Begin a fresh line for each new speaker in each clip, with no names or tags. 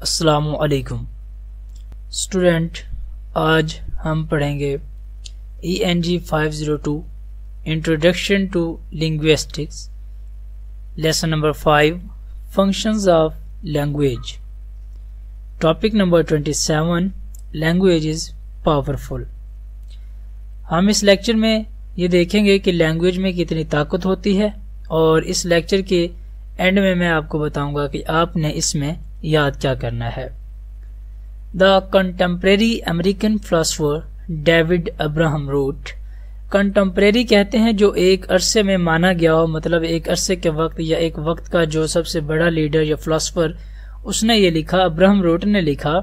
अस्सलाम वालेकुम स्टूडेंट, आज हम पढ़ेंगे ENG 502 introduction to linguistics lesson number 5 functions of language. Topic number 27 language is powerful. हम इस लेक्चर में ये देखेंगे कि लैंग्वेज में कितनी ताकत होती है और इस लेक्चर के एंड में मैं आपको बताऊंगा कि आपने इसमें याद क्या करना है। The contemporary American philosopher David Abraham Roth. Contemporary कहते हैं जो एक अरसे में माना गया हो, मतलब एक अरसे के वक्त या एक वक्त का जो सबसे बड़ा लीडर या फिलोसोफर, उसने ये लिखा, अब्राहम रोट ने लिखा,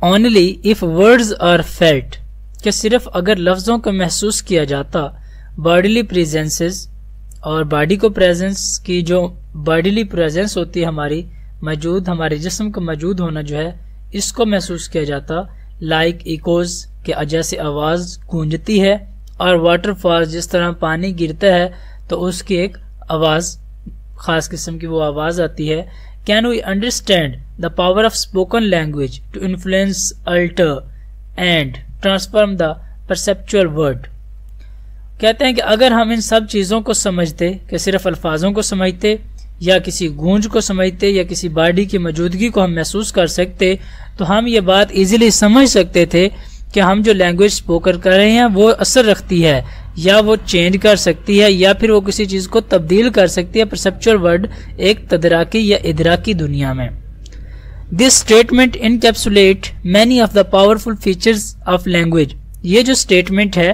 only if words are felt, कि सिर्फ अगर लफ्जों को महसूस किया जाता, बॉडीली प्रेजेंसेस, और बॉडी को प्रेजेंस की जो बॉडीली प्रेजेंस होती है हमारी मौजूद, हमारे जिस्म का मौजूद होना जो है, इसको महसूस किया जाता, लाइक इकोज के जैसे आवाज गूंजती है, और वाटरफॉल जिस तरह पानी गिरता है तो उसकी एक आवाज, खास किस्म की वो आवाज आती है। Can we understand the power of spoken language to influence, alter and transform the perceptual word. कहते हैं कि अगर हम इन सब चीजों को समझते, कि सिर्फ अल्फाजों को समझते या किसी गूंज को समझते या किसी बॉडी की मौजूदगी को हम महसूस कर सकते, तो हम ये बात इजीली समझ सकते थे कि हम जो लैंग्वेज स्पोकन कर रहे हैं वो असर रखती है, या वो चेंज कर सकती है, या फिर वो किसी चीज को तब्दील कर सकती है परसेप्चुअल वर्ड एक तदराकी या इदराकी दुनिया में। This statement encapsulate many of the powerful features of language. ये जो स्टेटमेंट है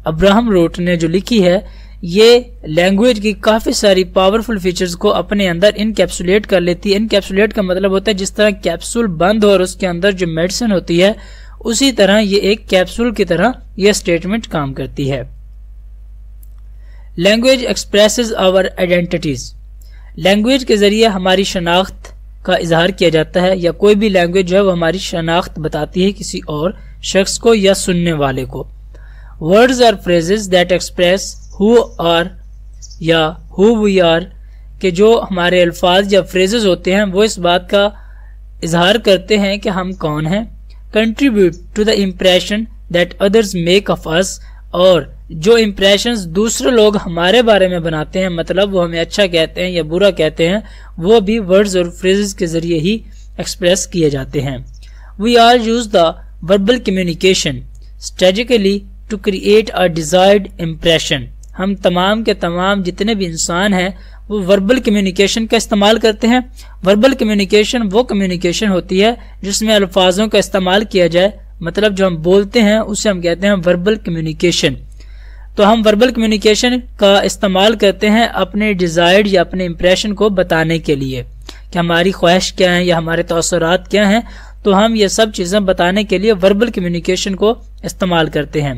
अब्राहम रोट ने जो लिखी है, ये लैंग्वेज की काफी सारी पावरफुल फीचर्स को अपने अंदर इनकैप्सुलेट कर लेती है। इनकैप्सुलेट का मतलब होता है जिस तरह कैप्सूल बंद हो और उसके अंदर जो मेडिसिन होती है, उसी तरह ये एक कैप्सूल की तरह यह स्टेटमेंट काम करती है। Language expresses our identities. Language के जरिए हमारी शनाख्त का इजहार किया जाता है, या कोई भी लैंग्वेज जो है वो हमारी शनाख्त बताती है किसी और शख्स को या सुनने वाले को। Words are phrases that express who are या हु वी आर, के जो हमारे अल्फाज या फ्रेजेस होते हैं वो इस बात का इजहार करते हैं कि हम कौन हैं। Contribute to the impression that others make of us, और जो इम्प्रेशंस दूसरे लोग हमारे बारे में बनाते हैं, मतलब वो हमें अच्छा कहते हैं या बुरा कहते हैं, वो भी वर्ड्स और फ्रेजेस के जरिए ही एक्सप्रेस किए जाते हैं। We are use the verbal communication strategically to create a desired impression. हम तमाम के तमाम जितने भी इंसान हैं वो वर्बल कम्युनिकेशन का इस्तेमाल करते हैं। वर्बल कम्युनिकेशन वो कम्युनिकेशन होती है जिसमें अल्फाजों का इस्तेमाल किया जाए, मतलब जो हम बोलते हैं उसे हम कहते हैं वर्बल कम्युनिकेशन। तो हम वर्बल कम्युनिकेशन का इस्तेमाल करते हैं अपने डिजायर्ड या अपने इंप्रेशन को बताने के लिए कि हमारी ख्वाहिश क्या है या हमारे तअस्सुरात क्या हैं, तो हम ये सब चीजें बताने के लिए वर्बल कम्युनिकेशन को इस्तेमाल करते हैं।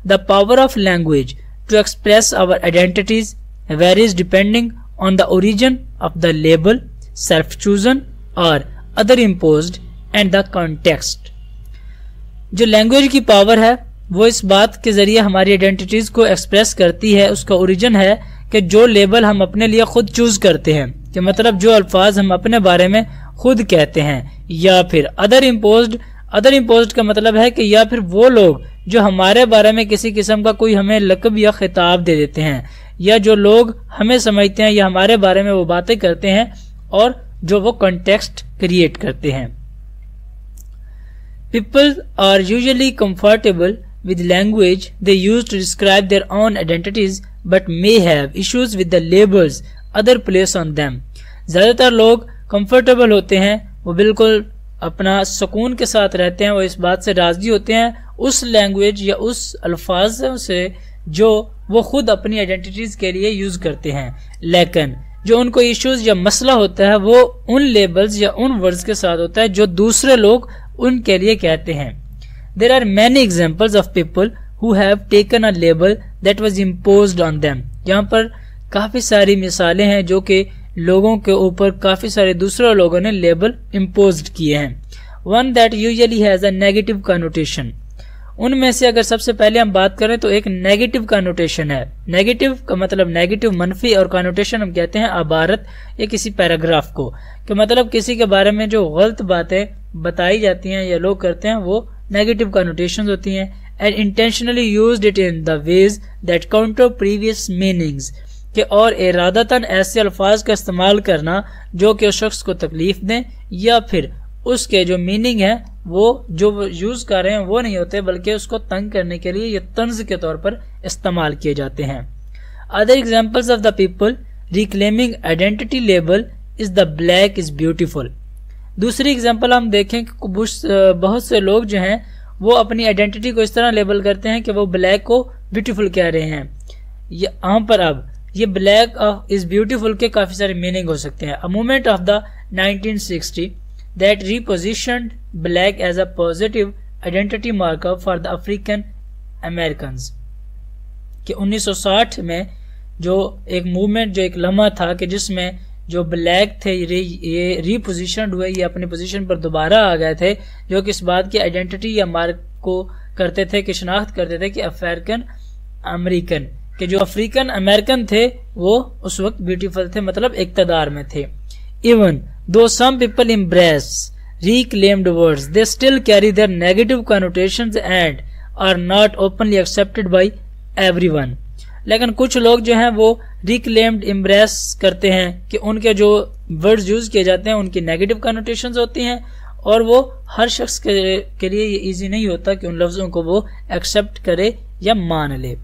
The power of language to express our identities varies depending on the origin of the label, self-chosen or other imposed and the context। जो लैंग्वेज की पावर है वो इस बात के जरिए हमारी आइडेंटिटीज को एक्सप्रेस करती है, उसका ओरिजिन है कि जो लेबल हम अपने लिए खुद चूज करते हैं, कि मतलब जो अल्फाज हम अपने बारे में खुद कहते हैं, या फिर अदर इम्पोज्ड। अदर इम्पोज्ड का मतलब है कि या फिर वो लोग जो हमारे बारे में किसी किस्म का कोई हमें लक़ब या खिताब दे देते हैं, या जो लोग हमें समझते हैं या हमारे बारे में वो बातें करते हैं और जो वो कॉन्टेक्स्ट क्रिएट करते हैं। People are usually comfortable with language they use to describe their own identities but may have issues with the labels other place on them. ज्यादातर लोग कंफर्टेबल होते हैं, वो बिल्कुल अपना सुकून के साथ रहते हैं, वो इस बात से राजी होते हैं उस लैंग्वेज या उस अल्फाजों से जो वो खुद अपनी आइडेंटिटीज के लिए यूज करते हैं, लेकिन जो उनको इश्यूज या मसला होता है वो उन लेबल्स या उन वर्ड्स के साथ होता है जो दूसरे लोग उनके लिए कहते हैं। There are many examples of people who have taken a label that was imposed on them. यहाँ पर काफी सारी मिसालें हैं जो कि लोगों के ऊपर काफी सारे दूसरे लोगों ने लेबल इम्पोज्ड किए हैं। One that usually has a negative connotation. उनमें से अगर सबसे पहले हम बात करें तो एक नेगेटिव कनोटेशन है। नेगेटिव का मतलब नेगेटिव मनफी, और कनोटेशन हम कहते हैं अबारत या किसी पैराग्राफ को, कि मतलब किसी के बारे में जो गलत बातें बताई जाती हैं या लोग करते हैं वो नेगेटिव कनोटेशंस होती हैं. And intentionally used it in the ways that counter previous meanings, कि और इरादतन ऐसे अल्फाज का इस्तेमाल करना जो कि उस शख्स को तकलीफ दें या फिर उसके जो मीनिंग है वो जो यूज कर रहे हैं वो नहीं होते बल्कि उसको तंग करने के लिए ये तंज के तौर पर इस्तेमाल किए जाते हैं. Other examples of the people reclaiming identity label is the black is beautiful. दूसरी एग्जांपल हम देखें कि बहुत से लोग जो हैं वो अपनी आइडेंटिटी को इस तरह लेबल करते हैं कि वो ब्लैक को ब्यूटीफुल कह रहे हैं. यहाँ पर अब ये ब्लैक इज ब्यूटीफुल के काफी सारे मीनिंग हो सकते हैं. A movement of the 1960 that repositioned black as a positive identity marker for the African Americans, कि 1960 में जो एक मूवमेंट, जो एक लम्हा था कि जिसमें जो ब्लैक थे ये रीपोजिशनड हुए, ये अपनी पोजीशन पर दोबारा आ गए थे, जो कि इस बात की आइडेंटिटी या मार्क को करते थे कि शनाख्त करते थे कि अफ्रीकन अमेरिकन, कि जो अफ्रीकन अमेरिकन थे वो उस वक्त ब्यूटीफुल थे, मतलब इक्तदार में थे. Even though some people embrace reclaimed words, they still carry their negative connotations and are not openly accepted by everyone. लेकिन कुछ लोग जो हैं वो reclaimed embrace करते हैं कि उनके जो words यूज किए जाते हैं उनकी negative connotations होती हैं और वो हर शख्स के लिए ये easy नहीं होता कि उन लफ्जों को वो accept करे या मान ले.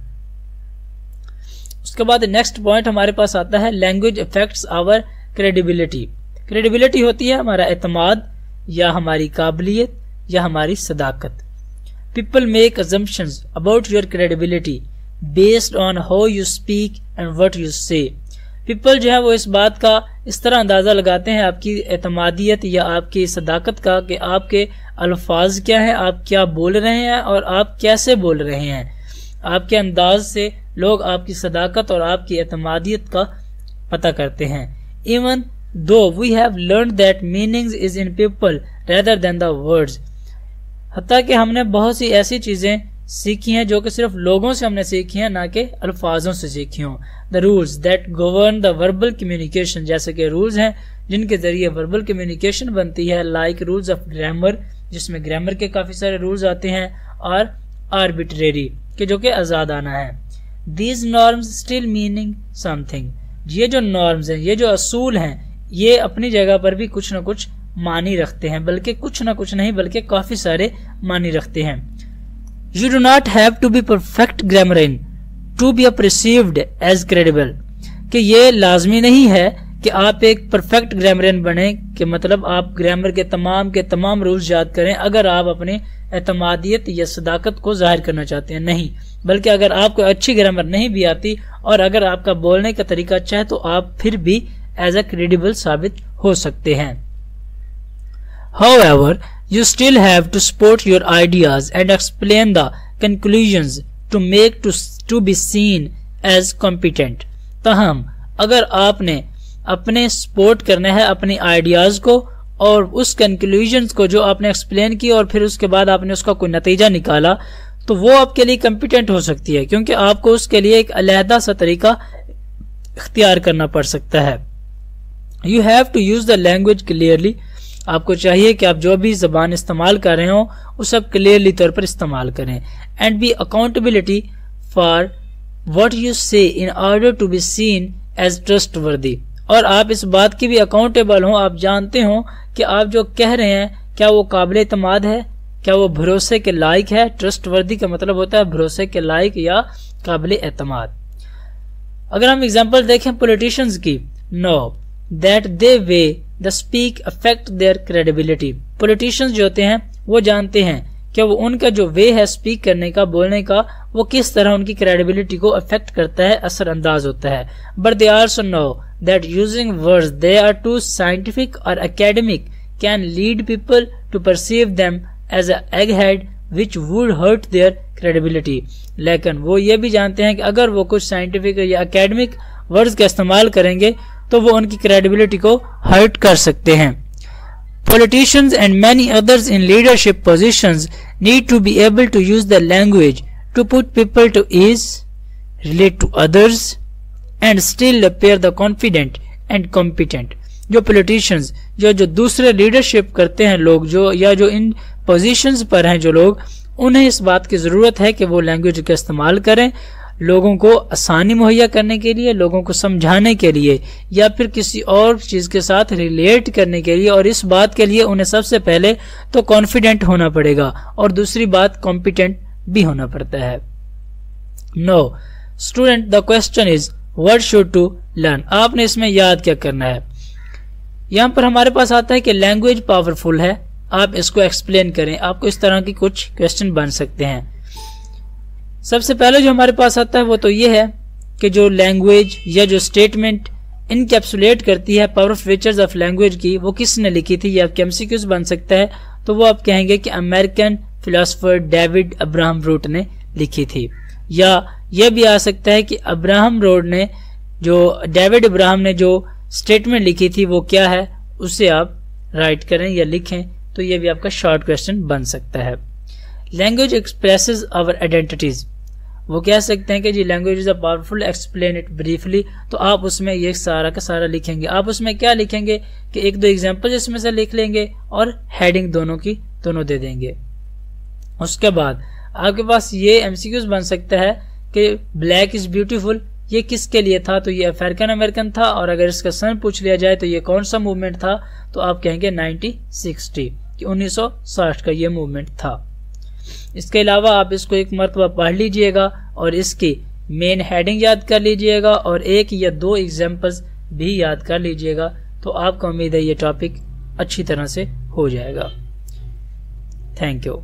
उसके बाद नेक्स्ट पॉइंट हमारे पास आता है language affects our credibility. Credibility होती है हमारा एतमाद या हमारी काबिलियत या हमारी सदाकत. People make assumptions about your credibility based on how you speak and what you say. People जो है वो इस बात का इस तरह अंदाजा लगाते हैं आपकी एतमादियत या आपकी सदाकत का कि आपके अल्फाज क्या हैं, आप क्या बोल रहे हैं और आप कैसे बोल रहे हैं. आपके अंदाज से लोग आपकी सदाकत और आपकी एतमादियत का पता करते हैं. Even though we have learned that meanings is in people rather than the words, हत्ता कि हमने बहुत सी ऐसी चीजें सीखी हैं जो कि सिर्फ लोगों से हमने सीखी हैं, ना कि अल्फाजों से सीखी हों. The rules that govern the verbal communication, जैसे कि रूल्स हैं जिनके जरिए वर्बल कम्युनिकेशन बनती है, like rules of grammar, जिसमें ग्रामर के काफी सारे रूल्स आते हैं, और arbitrary, कि जो कि आजादाना है. These norms still meaning something, ये जो नॉर्म्स हैं, ये जो असूल हैं, ये अपनी जगह पर भी कुछ न कुछ मानी रखते हैं, बल्कि कुछ न कुछ नहीं बल्कि काफी सारे मानी रखते हैं. You do not have to be perfect grammarian to be perceived as credible, कि ये लाजमी नहीं है कि आप एक परफेक्ट ग्रामरियन बने, कि मतलब आप ग्रामर के तमाम रूल्स याद करें अगर आप अपनी एतमादियत या सदाकत को जाहिर करना चाहते हैं. नहीं, बल्कि अगर आपको अच्छी ग्रामर नहीं भी आती और अगर आपका बोलने का तरीका अच्छा है तो आप फिर भी एज अ क्रेडिबल साबित हो सकते हैं. However, you still have to support your ideas and explain the conclusions to make to be seen as competent. ताहम अगर आपने अपने सपोर्ट करना है अपने आइडियाज को और उस कंक्लूजन्स को जो आपने एक्सप्लेन की और फिर उसके बाद आपने उसका कोई नतीजा निकाला, तो वो आपके लिए कॉम्पिटेंट हो सकती है, क्योंकि आपको उसके लिए एक अलहदा सा तरीका इख्तियार करना पड़ सकता है. You have to use the language clearly, आपको चाहिए कि आप जो भी जबान इस्तेमाल कर रहे हो वो सब क्लियरली तौर पर इस्तेमाल करें. And be accountability for what you say in order to be seen as trustworthy, और आप इस बात की भी अकाउंटेबल हो, आप जानते हो कि आप जो कह रहे हैं क्या वो काबिल एतमाद है, क्या वो भरोसे के लायक है. ट्रस्टवर्दी का मतलब होता है भरोसे के लायक या काबिल एतमाद. अगर हम एग्जांपल देखें पॉलिटिशियंस की, know that they way the speak affect there credibility. Politicians जो होते हैं वो जानते हैं कि वो उनका जो वे है स्पीक करने का, बोलने का, वो किस तरह उनकी क्रेडिबिलिटी को अफेक्ट करता है, असर अंदाज होता है. But they also know that using words they are too scientific or academic can lead people to perceive them as a egghead which would hurt their credibility. लेकिन वो ये भी जानते हैं कि अगर वो कुछ साइंटिफिक या एकेडमिक वर्ड्स का इस्तेमाल करेंगे तो वो उनकी क्रेडिबिलिटी को हर्ट कर सकते हैं. Politicians and many others in leadership positions need to be able to use the language to put people to ease, relate to others, and still appear the confident and competent. جو politicians یا جو دوسرے leadership کرتے ہیں لوگ جو ان positions پر ہیں جو لوگ، انہیں اس بات کی ضرورت ہے کہ وہ لینگویج کا استعمال کریں لوگوں کو آسانی مہیا کرنے کے لیے، لوگوں کو سمجھانے کے لیے، یا پھر کسی اور چیز کے ساتھ ریلیٹ کرنے کے لیے، اور اس بات کے لیے انہیں سب سے پہلے تو کانفیڈنٹ ہونا پڑے گا، اور دوسری بات کمپیٹنٹ بھی ہونا پڑتا ہے۔ No student the question is what should to learn، آپ نے اس میں یاد کیا کرنا ہے۔ یہاں پر ہمارے پاس آتا ہے کہ لینگویج پاورفل ہے، آپ اس کو ایکسپلین کریں، آپ کو اس طرح کی کچھ کوسچن بن سکتے ہیں۔ سب سے پہلے جو ہمارے پاس آتا ہے وہ تو یہ ہے کہ جو لینگویج یا جو اسٹیٹمنٹ انکیپسولیٹ کرتی ہے power of features of language کی، وہ کس نے لکھی تھی، یہ آپ کے MCQs بن سکتا ہے، تو وہ آپ کہیں گے کہ American philosopher David Abraham Roth نے لکھی تھی، یا یہ بھی آ سکتا ہے کہ ڈیوڈ ابراہم نے جو اسٹیٹمنٹ لکھی تھی وہ کیا ہے، اسے آپ رائٹ کریں یا لکھیں، تو یہ بھی آپ کا شارٹ کوسچن بن سکتا ہے۔ لینگویج ایکسپریسز آور آئیڈینٹیز، وہ کہہ سکتے ہیں کہ جی language is a powerful, explain it briefly, تو آپ اس میں یہ سارا کا سارا لکھیں گے۔ آپ اس میں کیا لکھیں گے کہ ایک دو ایگزامپل اس میں سے لکھ لیں گے اور ہیڈنگ دونوں دے دیں گے۔ اس کے بعد آپ کے پاس یہ MCQs بن سکتا ہے کہ بلیک از بیوٹیفل یہ کس کے لیے تھا، تو یہ افریقن امریکن تھا، اور اگر اس کا سن پوچھ لیا جائے تو یہ کون سا موومنٹ تھا، تو آپ کہیں گے 1960 کہ 1960 کا یہ موومنٹ تھا۔ اس کے علاوہ آپ اس کو ایک مرتبہ پڑھ لیجئے گا اور اس کی مین ہیڈنگ یاد کر لیجئے گا اور ایک یا دو ایگزامپلز بھی یاد کر لیجئے گا، تو آپ کو امید ہے یہ ٹاپک اچھی طرح سے ہو جائے گا۔ Thank you.